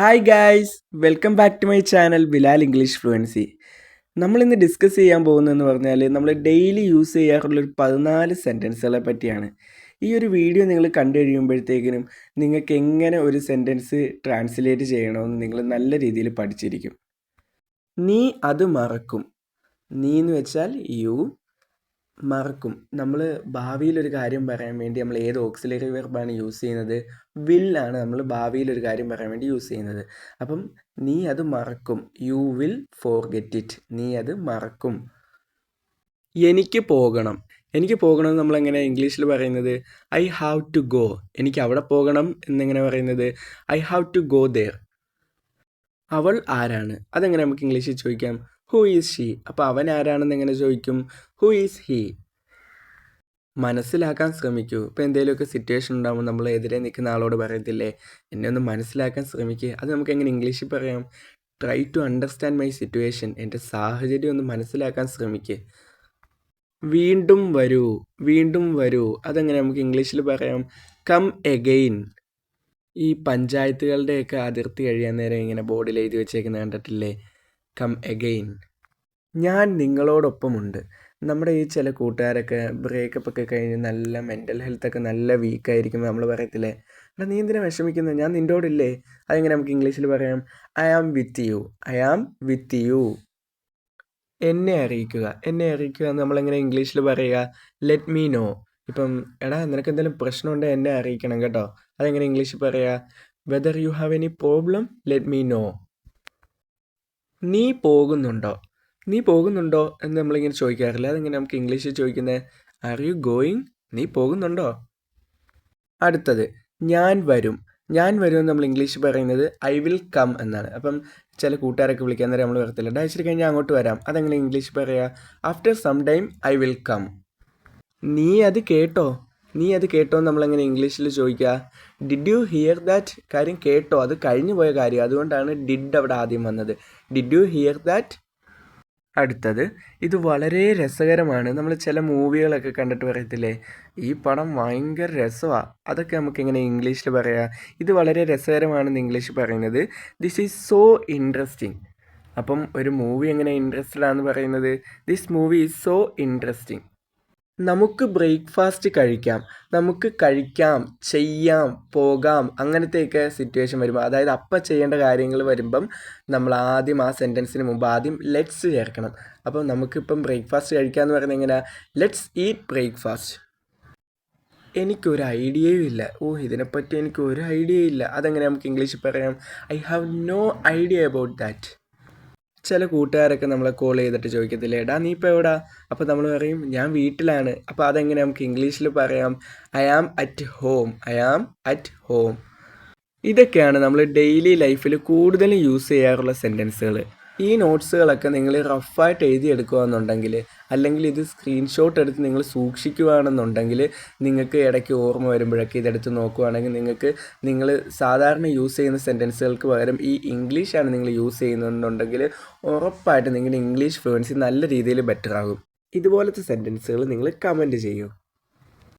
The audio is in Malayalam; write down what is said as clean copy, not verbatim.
Hi guys, welcome back to my channel Bilal English fluency. നമ്മളിന്ന് ഡിസ്കസ് ചെയ്യാൻ പോകുന്നതെന്ന് പറഞ്ഞാൽ നമ്മൾ ഡെയിലി യൂസ് ചെയ്യാറുള്ളൊരു 14 സെൻറ്റൻസുകളെ പറ്റിയാണ്. ഈ ഒരു വീഡിയോ നിങ്ങൾ കണ്ടു കഴിയുമ്പോഴത്തേക്കിനും നിങ്ങൾക്ക് എങ്ങനെ ഒരു സെൻറ്റൻസ് ട്രാൻസ്ലേറ്റ് ചെയ്യണമെന്ന് നിങ്ങൾ നല്ല രീതിയിൽ പഠിച്ചിരിക്കും. നീ അത് മറക്കും. നീ എന്ന് വെച്ചാൽ യു, മറക്കും. നമ്മൾ ഭാവിയിലൊരു കാര്യം പറയാൻ വേണ്ടി നമ്മൾ ഏത് ഓക്സിലറി വെർബാണ് യൂസ് ചെയ്യുന്നത്? വിൽ ആണ് നമ്മൾ ഭാവിയിലൊരു കാര്യം പറയാൻ വേണ്ടി യൂസ് ചെയ്യുന്നത്. അപ്പം നീ അത് മറക്കും. You will forget it. നീ അത് മറക്കും. എനിക്ക് പോകണം. എനിക്ക് പോകണം എന്ന് നമ്മളെങ്ങനെ ഇംഗ്ലീഷിൽ പറയുന്നത്? I have to go. എനിക്ക് അവിടെ പോകണം എന്നെങ്ങനെ പറയുന്നത്? I have to go there. അവൾ ആരാണ്? അതെങ്ങനെ നമുക്ക് ഇംഗ്ലീഷിൽ ചോദിക്കാം? Who is she. അപ്പോൾ അവൻ ആരാണെന്ന് എങ്ങനെ ചോദിക്കും? Who is he. മനസ്സിലാക്കാൻ ശ്രമിക്കൂ. ഇപ്പോൾ എന്തെങ്കിലുമൊക്കെ സിറ്റുവേഷൻ ഉണ്ടാകുമ്പോൾ നമ്മൾ എതിരെ നിൽക്കുന്ന ആളോട് പറയത്തില്ലേ, എന്നെ ഒന്ന് മനസ്സിലാക്കാൻ ശ്രമിക്കുക. അത് നമുക്ക് എങ്ങനെ ഇംഗ്ലീഷിൽ പറയാം? Try to understand my situation. എൻ്റെ സാഹചര്യം ഒന്ന് മനസ്സിലാക്കാൻ ശ്രമിക്കുക. വീണ്ടും വരൂ. വീണ്ടും വരൂ. അതെങ്ങനെ നമുക്ക് ഇംഗ്ലീഷിൽ പറയാം? Come again. ഈ പഞ്ചായത്തുകളുടെയൊക്കെ അതിർത്തി കഴിയാൻ നേരം ഇങ്ങനെ ബോർഡിൽ എഴുതി വെച്ചേക്കുന്നത് കണ്ടിട്ടില്ലേ? Come again. ഞാൻ നിങ്ങളോടൊപ്പമുണ്ട്. നമ്മുടെ ഈ ചില കൂട്ടുകാരൊക്കെ ബ്രേക്കപ്പ് ഒക്കെ കഴിഞ്ഞ് നല്ല മെൻ്റൽ ഹെൽത്തൊക്കെ നല്ല വീക്കായിരിക്കുമ്പോൾ നമ്മൾ പറയത്തില്ലേ, എടാ നീ എന്തിനാ വിഷമിക്കുന്നത്, ഞാൻ നിൻ്റെ കൂടെ. അതെങ്ങനെ നമുക്ക് ഇംഗ്ലീഷിൽ പറയാം? I am with you. I am with you. എന്നെ അറിയിക്കുക. എന്നെ അറിയിക്കുക എന്ന് നമ്മളെങ്ങനെ ഇംഗ്ലീഷിൽ പറയുക? Let me know. ഇപ്പം എടാ നിനക്ക് എന്തെങ്കിലും പ്രശ്നമുണ്ടെങ്കിൽ എന്നെ അറിയിക്കണം കേട്ടോ. അതെങ്ങനെ ഇംഗ്ലീഷിൽ പറയുക? Whether you have any problem let me know. നീ പോകുന്നുണ്ടോ? നീ പോകുന്നുണ്ടോ എന്ന് നമ്മളിങ്ങനെ ചോദിക്കാറില്ല. അതെങ്ങനെ നമുക്ക് ഇംഗ്ലീഷിൽ ചോദിക്കുന്നത്? Are you going? നീ പോകുന്നുണ്ടോ? അടുത്തത് ഞാൻ വരും. ഞാൻ വരും എന്ന് നമ്മൾ ഇംഗ്ലീഷിൽ പറയുന്നത് ഐ വിൽ കം എന്നാണ്. അപ്പം ചില കൂട്ടുകാരൊക്കെ വിളിക്കാൻ നേരം നമ്മൾ പറയത്തില്ല, ഡാ കഴിഞ്ഞാൽ അങ്ങോട്ട് വരാം. അതെങ്ങനെ ഇംഗ്ലീഷിൽ പറയുക? After some time I will come. നീ അത് കേട്ടോ? നീ അത് കേട്ടോ എന്ന് നമ്മളെങ്ങനെ ഇംഗ്ലീഷിൽ ചോദിക്കുക? Did you here that. കാര്യം കേട്ടോ, അത് കഴിഞ്ഞു പോയ കാര്യം, അതുകൊണ്ടാണ് ഡിഡ് അവിടെ ആദ്യം വന്നത്. Did you here that. അടുത്തത് ഇത് വളരെ രസകരമാണ്. നമ്മൾ ചില മൂവികളൊക്കെ കണ്ടിട്ട് പറയത്തില്ലേ, ഈ പടം ഭയങ്കര രസമാണ്. അതൊക്കെ നമുക്ക് എങ്ങനെ ഇംഗ്ലീഷിൽ പറയാം? ഇത് വളരെ രസകരമാണെന്ന് ഇംഗ്ലീഷിൽ പറയുന്നത് ദിസ് ഈസ് സോ ഇൻട്രസ്റ്റിംഗ്. അപ്പം ഒരു മൂവി എങ്ങനെ ഇൻട്രസ്റ്റഡ് ആണെന്ന് പറയുന്നത്? This movie is so interesting. നമുക്ക് ബ്രേക്ക്ഫാസ്റ്റ് കഴിക്കാം. നമുക്ക് കഴിക്കാം, ചെയ്യാം, പോകാം, അങ്ങനത്തെയൊക്കെ സിറ്റുവേഷൻ വരുമ്പോൾ, അതായത് അപ്പം ചെയ്യേണ്ട കാര്യങ്ങൾ വരുമ്പം നമ്മൾ ആദ്യം ആ സെൻറ്റൻസിന് മുമ്പ് ആദ്യം ലെറ്റ്സ് ചേർക്കണം. അപ്പം നമുക്കിപ്പം ബ്രേക്ക്ഫാസ്റ്റ് കഴിക്കാമെന്ന് പറയുന്നത് എങ്ങനെയാണ്? Let's eat breakfast. എനിക്കൊരു ഐഡിയയും ഇല്ല. ഇതിനെപ്പറ്റി എനിക്ക് ഒരു ഐഡിയയും ഇല്ല. അതെങ്ങനെ നമുക്ക് ഇംഗ്ലീഷിൽ പറയാം? I have no idea about that. ചില കൂട്ടുകാരൊക്കെ നമ്മളെ കോൾ ചെയ്തിട്ട് ചോദിക്കത്തില്ലേ, എടാ നീ ഇപ്പോൾ എവിടാ? അപ്പോൾ നമ്മൾ പറയും ഞാൻ വീട്ടിലാണ്. അപ്പോൾ അതെങ്ങനെ നമുക്ക് ഇംഗ്ലീഷിൽ പറയാം? I am at home. I am at home. ഇതൊക്കെയാണ് നമ്മൾ ഡെയിലി ലൈഫിൽ കൂടുതലും യൂസ് ചെയ്യാറുള്ള സെൻറ്റൻസുകൾ. ഈ നോട്ട്സുകളൊക്കെ നിങ്ങൾ റഫായിട്ട് എഴുതിയെടുക്കുകയെന്നുണ്ടെങ്കിൽ, അല്ലെങ്കിൽ ഇത് സ്ക്രീൻഷോട്ട് എടുത്ത് നിങ്ങൾ സൂക്ഷിക്കുകയാണെന്നുണ്ടെങ്കിൽ, നിങ്ങൾക്ക് ഇടയ്ക്ക് ഓർമ്മ വരുമ്പോഴൊക്കെ ഇതെടുത്ത് നോക്കുകയാണെങ്കിൽ നിങ്ങൾ സാധാരണ യൂസ് ചെയ്യുന്ന സെൻറ്റൻസുകൾക്ക് പകരം ഈ ഇംഗ്ലീഷാണ് നിങ്ങൾ യൂസ് ചെയ്യുന്നുണ്ടെങ്കിൽ ഉറപ്പായിട്ട് നിങ്ങളുടെ ഇംഗ്ലീഷ് ഫ്ലുവൻസി നല്ല രീതിയിൽ ബെറ്റർ ആകും. ഇതുപോലത്തെ സെൻറ്റൻസുകൾ നിങ്ങൾ കമൻറ്റ് ചെയ്യൂ.